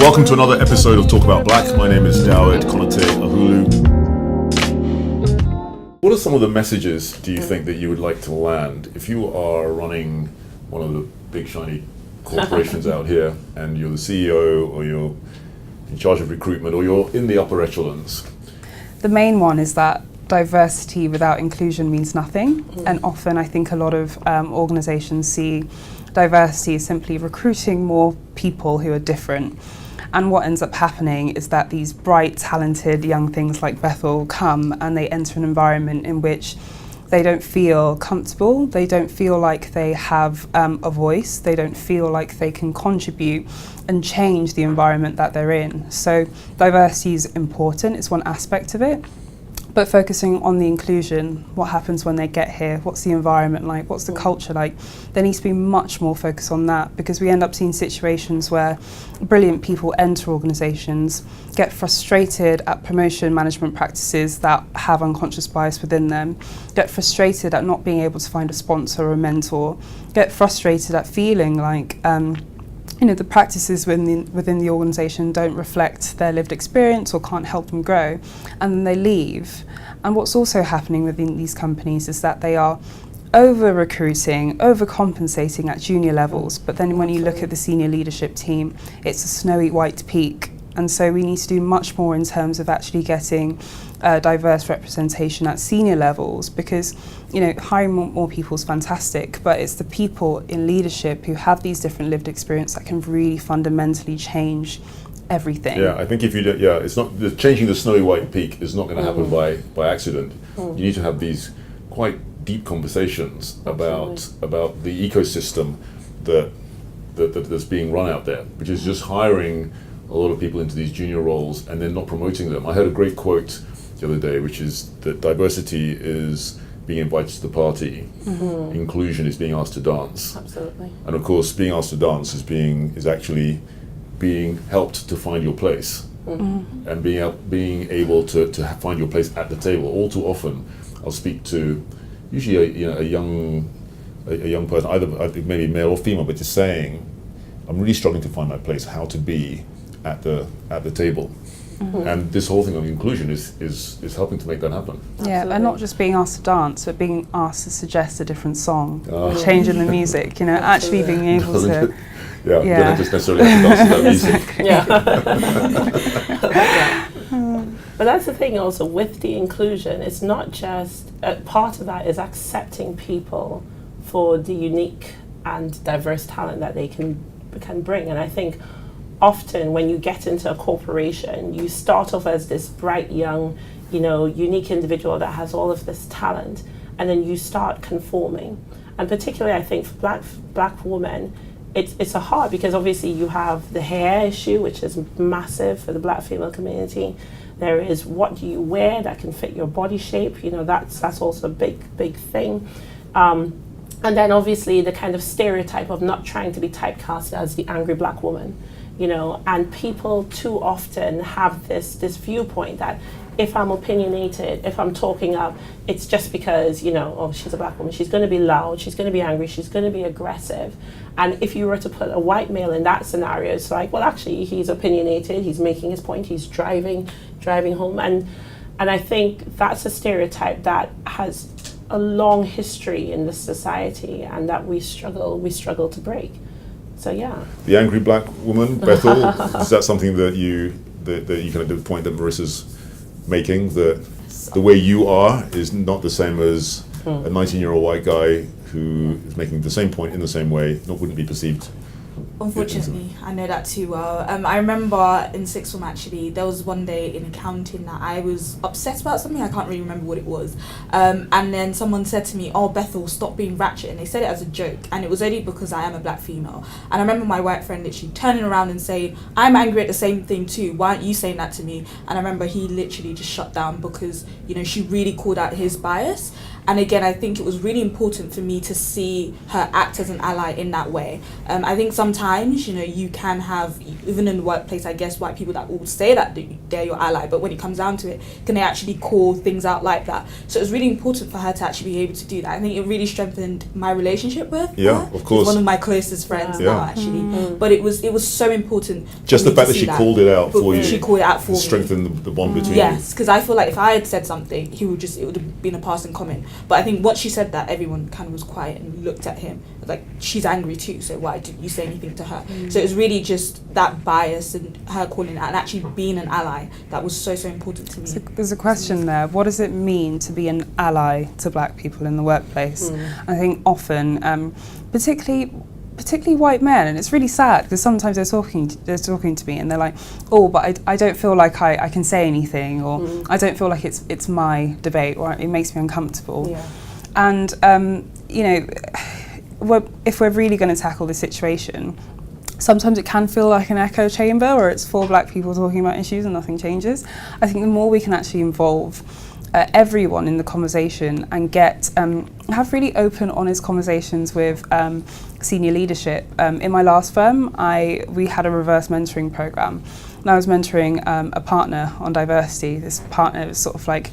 Welcome to another episode of Talk About Black. My name is Dawid Konate Ahulu. What are some of the messages do you think that you would like to land if you are running one of the big shiny corporations out here and you're the CEO or you're in charge of recruitment or you're in the upper echelons? The main one is that diversity without inclusion means nothing. And often I think a lot of organisations see diversity as simply recruiting more people who are different. And what ends up happening is that these bright, talented young things like Bethel come and they enter an environment in which they don't feel comfortable, they don't feel like they have a voice, they don't feel like they can contribute and change the environment that they're in. So diversity is important, it's one aspect of it. But focusing on the inclusion, what happens when they get here, what's the environment like, what's the culture like, there needs to be much more focus on that, because we end up seeing situations where brilliant people enter organisations, get frustrated at promotion management practices that have unconscious bias within them, get frustrated at not being able to find a sponsor or a mentor, get frustrated at feeling like the practices within the organisation don't reflect their lived experience or can't help them grow, and then they leave. And what's also happening within these companies is that they are over-recruiting, over-compensating at junior levels, but then when you look at the senior leadership team, it's a snowy white peak. And so we need to do much more in terms of actually getting diverse representation at senior levels, because hiring more people is fantastic, but it's the people in leadership who have these different lived experience that can really fundamentally change everything. Yeah, I think if you do, it's not changing the snowy white peak is not going to happen by accident. You need to have these quite deep conversations about the ecosystem that's being run out there, which is just hiring a lot of people into these junior roles and then not promoting them. I heard a great quote the other day, which is that diversity is being invited to the party, inclusion is being asked to dance. Absolutely. And of course, being asked to dance is actually being helped to find your place, and being able to find your place at the table. All too often, I'll speak to usually a young person, either maybe male or female, but just saying, I'm really struggling to find my place, how to be at the table. And this whole thing of inclusion is helping to make that happen. Yeah, and not just being asked to dance, but being asked to suggest a different song, changing the music, actually being able to... you don't just necessarily have to dance to that music. Yeah. But that's the thing also with the inclusion, it's not just, part of that is accepting people for the unique and diverse talent that they can bring. And I think often when you get into a corporation, you start off as this bright young, unique individual that has all of this talent, and then you start conforming. And particularly I think for black women, it's a hard, because obviously you have the hair issue, which is massive for the black female community. There is what do you wear that can fit your body shape, that's also a big thing. And then obviously the kind of stereotype of not trying to be typecast as the angry black woman, and people too often have this viewpoint that if I'm opinionated, if I'm talking up, it's just because, she's a black woman, she's going to be loud, she's going to be angry, she's going to be aggressive. And if you were to put a white male in that scenario, it's like, well, actually, he's opinionated, he's making his point, he's driving home. And I think that's a stereotype that has a long history in this society and that we struggle to break. So yeah. The angry black woman, Bethel, is that something that you kind of, the point that Marissa's making, that the way you are is not the same as a 19-year-old white guy who is making the same point in the same way, wouldn't be perceived? Unfortunately, I know that too well. I remember in sixth form, actually, there was one day in accounting that I was upset about something. I can't really remember what it was. And then someone said to me, "Oh, Bethel, stop being ratchet." And they said it as a joke. And it was only because I am a black female. And I remember my white friend literally turning around and saying, "I'm angry at the same thing too. Why aren't you saying that to me?" And I remember he literally just shut down because, she really called out his bias. And again, I think it was really important for me to see her act as an ally in that way. I think sometimes times, you know, you can have, even in the workplace, I guess, white people that will say that they're your ally, but when it comes down to it, can they actually call things out like that? So it was really important for her to actually be able to do that. I think it really strengthened my relationship with her. Of course. She's one of my closest friends now, actually. But it was so important. Just the fact that she called it out for you. She called it out for me. Strengthened the bond between you. Yes, because I feel like if I had said something, it would have been a passing comment. But I think once she said that, everyone kind of was quiet and looked at him like, she's angry too, so why didn't you say anything to her? So it was really just that bias and her calling it and actually being an ally that was so important to me. So there's a question there. What does it mean to be an ally to black people in the workplace? I think often, particularly white men, and it's really sad because sometimes they're talking to me and they're like, oh, but I don't feel like I can say anything, or I don't feel like it's my debate, or it makes me uncomfortable. And you know, if we're really going to tackle the situation, sometimes it can feel like an echo chamber where it's four black people talking about issues and nothing changes. I think the more we can actually involve everyone in the conversation and have really open, honest conversations with senior leadership. In my last firm, we had a reverse mentoring program, and I was mentoring a partner on diversity. This partner was sort of like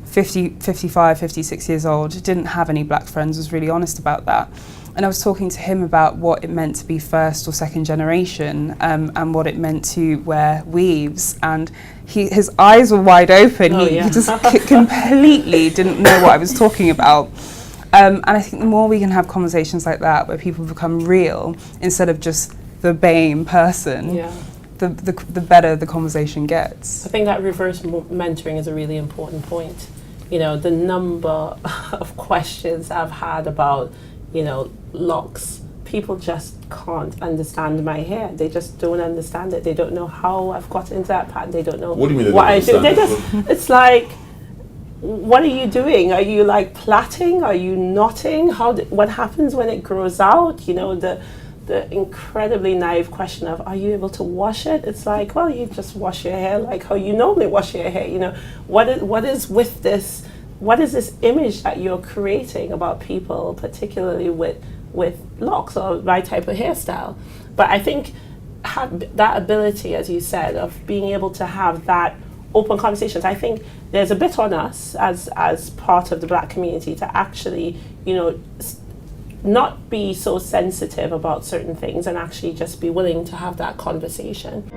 55, 56 years old, didn't have any black friends, was really honest about that. And I was talking to him about what it meant to be first or second generation, and what it meant to wear weaves. And his eyes were wide open. He just completely didn't know what I was talking about. And I think the more we can have conversations like that, where people become real instead of just the BAME person, the better the conversation gets. I think that reverse mentoring is a really important point. You know, the number of questions I've had about, you know, locks. People just can't understand my hair. They just don't understand it. They don't know how I've got into that pattern. They don't know what do you mean what I do. They just, it's like, what are you doing? Are you like plaiting? Are you knotting? What happens when it grows out? You know, the incredibly naive question of, are you able to wash it? It's like, well, you just wash your hair like how you normally wash your hair. You know, what is with this? What is this image that you're creating about people, particularly with locks or my type of hairstyle? But I think that ability, as you said, of being able to have that open conversations, I think there's a bit on us as part of the black community to actually, you know, not be so sensitive about certain things and actually just be willing to have that conversation.